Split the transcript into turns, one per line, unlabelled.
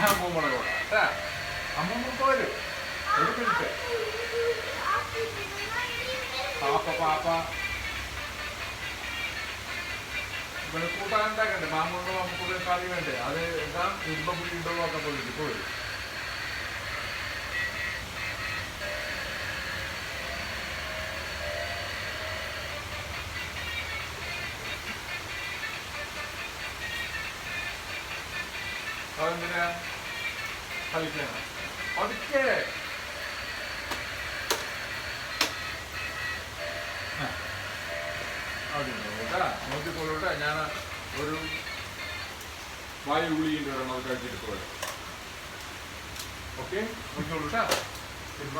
അമ്മൂമ്മടെ കൂടെ കേട്ടാ. അമ്മൂമ്മ പോരും ഒരു മിനിറ്റ്. പാപ്പ ഇവിടെ കൂട്ടാൻ ഉണ്ടാക്കണ്ടേ? മാമൂണ്ടോ നമുക്ക് കറി വേണ്ടേ? അത് എന്താ ഇമ്പം വീണ്ടോ ഒക്കെ പോയിട്ട് പോരും. അതെന്തിനാ കളിക്കണം? പതുക്കെ കേട്ടാ. നോക്കിക്കോളൂട്ടാ. ഞാൻ ഒരു വായു ഗുളികയുണ്ട്, വരണം അത് കഴിച്ചിട്ട് പോരാ. ഓക്കെ, നോക്കിക്കോളൂട്ടാ. സിനിമ